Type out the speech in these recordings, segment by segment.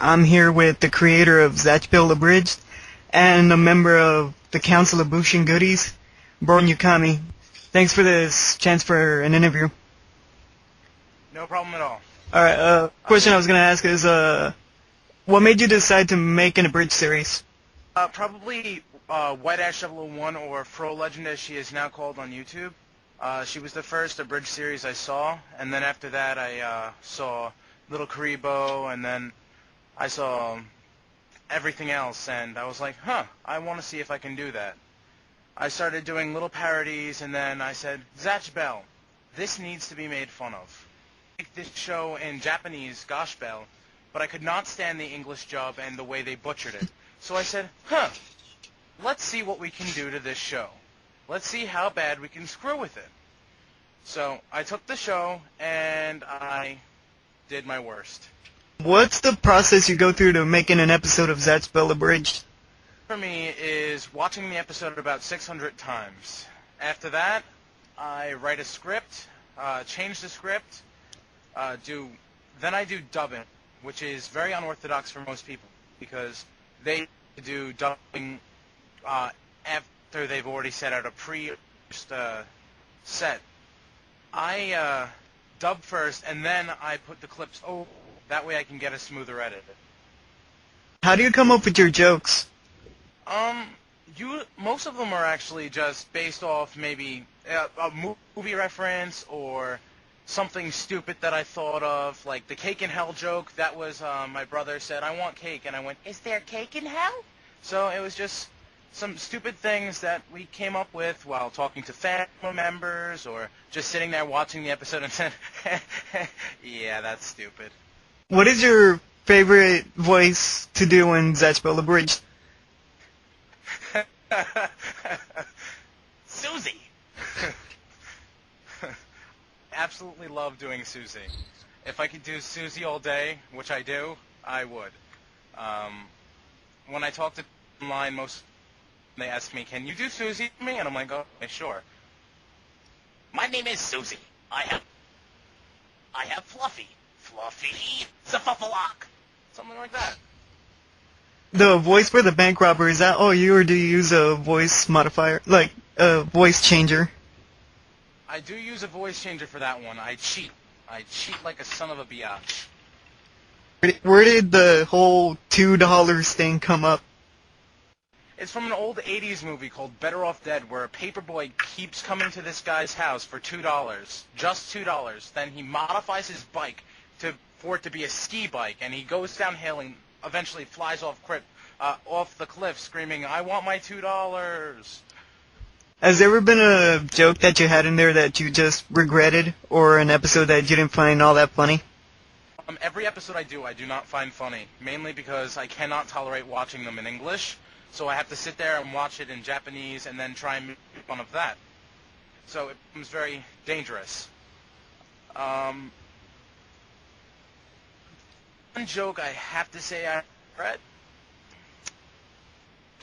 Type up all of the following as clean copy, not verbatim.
I'm here with the creator of Zatch Bell Abridged and a member of the Council of Bushin Goodies, Borinyukami. Thanks for this chance for an interview. No problem at all. Alright, question I was going to ask is, what made you decide to make an abridged series? Probably White Ash 001, or Fro Legend as she is now called on YouTube. She was the first abridged series I saw, and then after that I saw Little Karibo, and then I saw everything else, and I was like, I want to see if I can do that. I started doing little parodies, and then I said, Zatch Bell, this needs to be made fun of. Make this show in Japanese, Gosh Bell, but I could not stand the English dub and the way they butchered it. So I said, let's see what we can do to this show. Let's see how bad we can screw with it. So I took the show, and I did my worst. What's the process you go through to making an episode of Zatch Bell Abridged? For me is watching the episode about 600 times. After that, I write a script, change the script, then I do dubbing, which is very unorthodox for most people because they do dubbing after they've already set out a set. I dub first, and then I put the clips over. That way I can get a smoother edit. How do you come up with your jokes? Most of them are actually just based off maybe a movie reference or something stupid that I thought of, like the cake in hell joke. That was my brother said, "I want cake," and I went, "Is there cake in hell?" So it was just some stupid things that we came up with while talking to family members or just sitting there watching the episode and said, "Yeah, that's stupid." What is your favorite voice to do in Zatch Bell Abridged? Susie! Absolutely love doing Susie. If I could do Susie all day, which I do, I would. When I talk to online, they ask me, "Can you do Susie for me?" And I'm like, "Oh, sure." My name is Susie. I have Fluffy. Fluffy, Zafuffalock. Something like that. The voice for the bank robber, is that all you, or do you use a voice modifier, like a voice changer? I do use a voice changer for that one. I cheat. I cheat like a son of a biatch. Where did the whole $2 thing come up? It's from an old 80s movie called Better Off Dead, where a paperboy keeps coming to this guy's house for $2. Just $2. Then he modifies his bike for it to be a ski bike, and he goes downhill and eventually flies off the cliff screaming, "I want my $2. Has there ever been a joke that you had in there that you just regretted, or an episode that you didn't find all that funny? Every episode I do not find funny, mainly because I cannot tolerate watching them in English, so I have to sit there and watch it in Japanese and then try and make fun of that. So it becomes very dangerous. One joke I have to say I regret.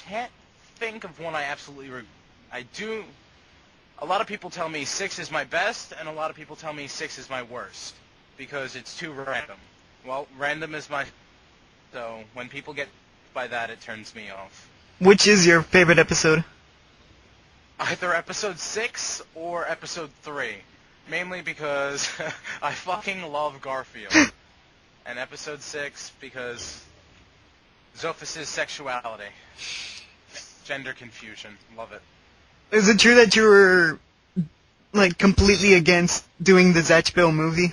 Can't think of one I absolutely regret. I do. A lot of people tell me 6 is my best, and a lot of people tell me 6 is my worst because it's too random. Well, random is my. So when people get by that, it turns me off. Which is your favorite episode? Either episode 6 or episode 3. Mainly because I fucking love Garfield. And episode 6 because Zophis' sexuality. Gender confusion. Love it. Is it true that you were, like, completely against doing the Zatch Bell movie?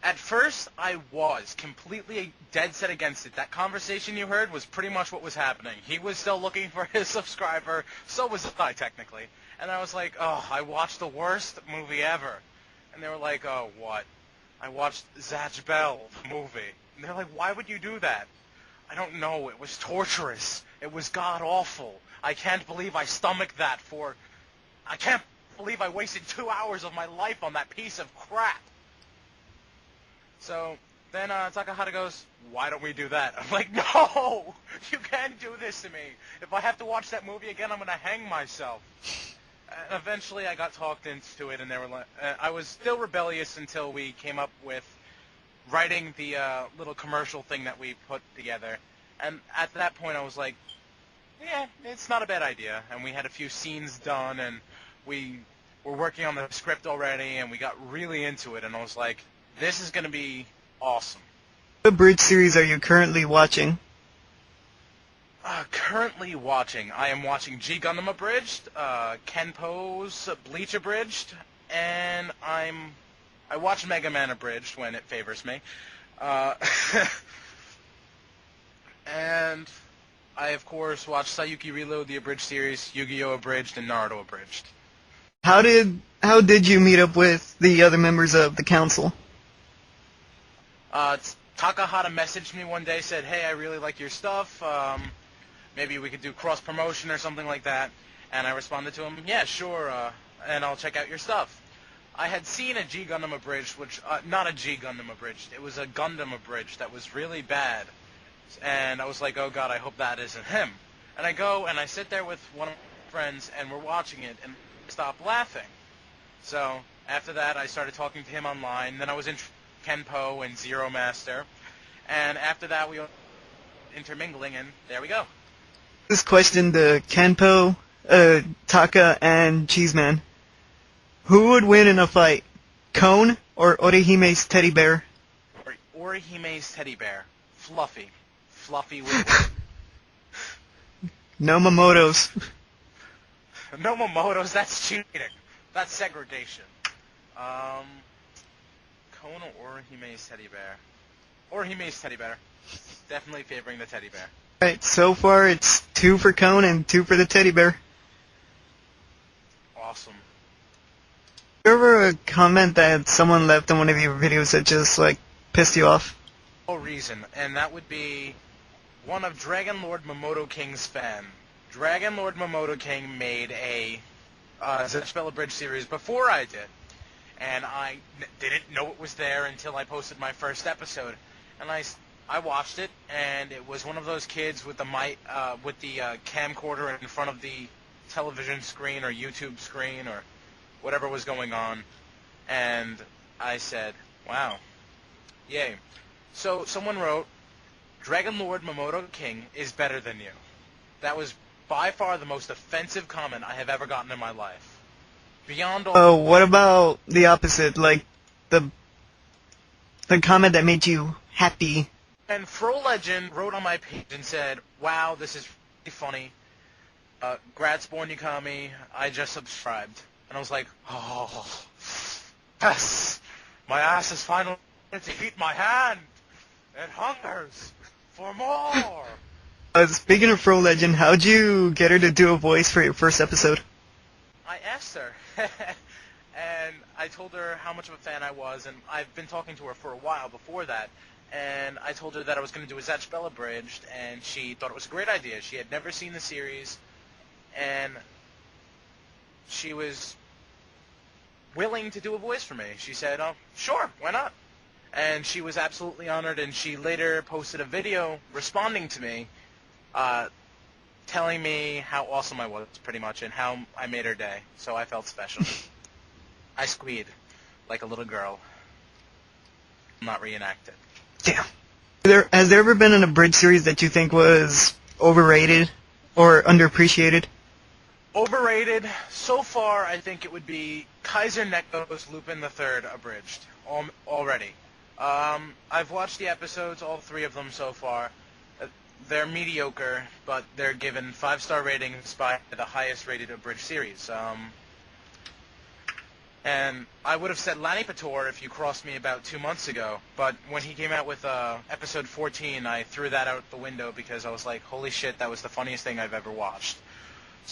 At first, I was completely dead set against it. That conversation you heard was pretty much what was happening. He was still looking for his subscriber, so was I, technically. And I was like, I watched the worst movie ever. And they were like, "Oh, what?" I watched Zatch Bell, the movie. And they're like, "Why would you do that?" I don't know. It was torturous. It was god-awful. I can't believe I stomached that I can't believe I wasted 2 hours of my life on that piece of crap. So then Takahata goes, "Why don't we do that?" I'm like, "No! You can't do this to me. If I have to watch that movie again, I'm going to hang myself." Eventually, I got talked into it, and they were like, I was still rebellious until we came up with writing the little commercial thing that we put together. And at that point, I was like, yeah, it's not a bad idea. And we had a few scenes done, and we were working on the script already, and we got really into it. And I was like, this is going to be awesome. What abridged series are you currently watching? Currently watching, I am watching G Gundam Abridged, Kenpo's Bleach Abridged, and I watch Mega Man Abridged when it favors me. And I, of course, watch Sayuki Reload, the Abridged series, Yu-Gi-Oh! Abridged, and Naruto Abridged. How did you meet up with the other members of the council? Takahata messaged me one day, said, hey, I really like your stuff, maybe we could do cross-promotion or something like that, and I responded to him, yeah, sure, and I'll check out your stuff. I had seen a G Gundam Abridged, which, not a G Gundam Abridged, it was a Gundam Abridged that was really bad, and I was like, oh god, I hope that isn't him. And I go, and I sit there with one of my friends, and we're watching it, and I stop laughing. So, after that, I started talking to him online, then I was in Kenpo and Zeromaster, and after that, we were intermingling, and there we go. This question to Kenpo, Taka, and Cheeseman. Who would win in a fight? Cone or Orihime's teddy bear? Orihime's teddy bear. Fluffy. Fluffy would win. No Momotos. No Momotos, that's cheating. That's segregation. Cone or Orihime's teddy bear? Orihime's teddy bear. Definitely favoring the teddy bear. Alright, so far it's 2 for Cone and 2 for the teddy bear. Awesome. You ever a comment that someone left in one of your videos that just, like, pissed you off? No reason, and that would be one of Dragon Lord Momoto King's fan. Dragon Lord Momoto King made a Zatch Bell Abridged series before I did, and I didn't know it was there until I posted my first episode, and I watched it, and it was one of those kids with the camcorder in front of the television screen or YouTube screen or whatever was going on, and I said, wow, yay. So someone wrote, Dragon Lord Momoto King is better than you. That was by far the most offensive comment I have ever gotten in my life. Beyond all... Oh, what about the opposite, like, the comment that made you happy? And Fro Legend wrote on my page and said, wow, this is really funny. Grats Borinyukami, I just subscribed. And I was like, oh, yes, my ass is finally to eat my hand. It hungers for more. Speaking of Fro Legend, how'd you get her to do a voice for your first episode? I asked her, and I told her how much of a fan I was, and I've been talking to her for a while before that, and I told her that I was going to do a Zatch Bell Abridged, and she thought it was a great idea. She had never seen the series, and she was willing to do a voice for me. She said, oh, sure, why not? And she was absolutely honored, and she later posted a video responding to me, telling me how awesome I was, pretty much, and how I made her day. So I felt special. I squeed like a little girl. Not reenacted. Damn. Has there ever been an abridged series that you think was overrated or underappreciated? Overrated. So far, I think it would be Kaiser Neko's Lupin III Abridged already. I've watched the episodes, all 3 of them so far. They're mediocre, but they're given 5-star ratings by the highest rated abridged series. And I would have said Lanny Pator if you crossed me about 2 months ago, but when he came out with episode 14, I threw that out the window because I was like, holy shit, that was the funniest thing I've ever watched.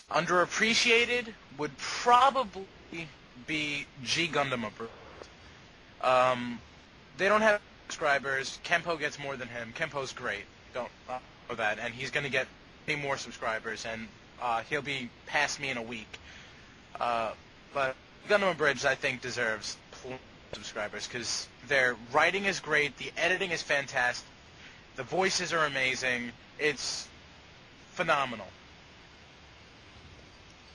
Underappreciated would probably be G Gundam Abridged. They don't have subscribers. Kenpo gets more than him. Kenpo's great. Don't know that. And he's going to get many more subscribers, and he'll be past me in a week. But Gundam Abridged, I think, deserves plenty of subscribers because their writing is great, the editing is fantastic, the voices are amazing. It's phenomenal.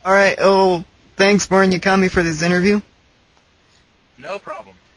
Alright, oh, thanks Borinyukami for this interview. No problem.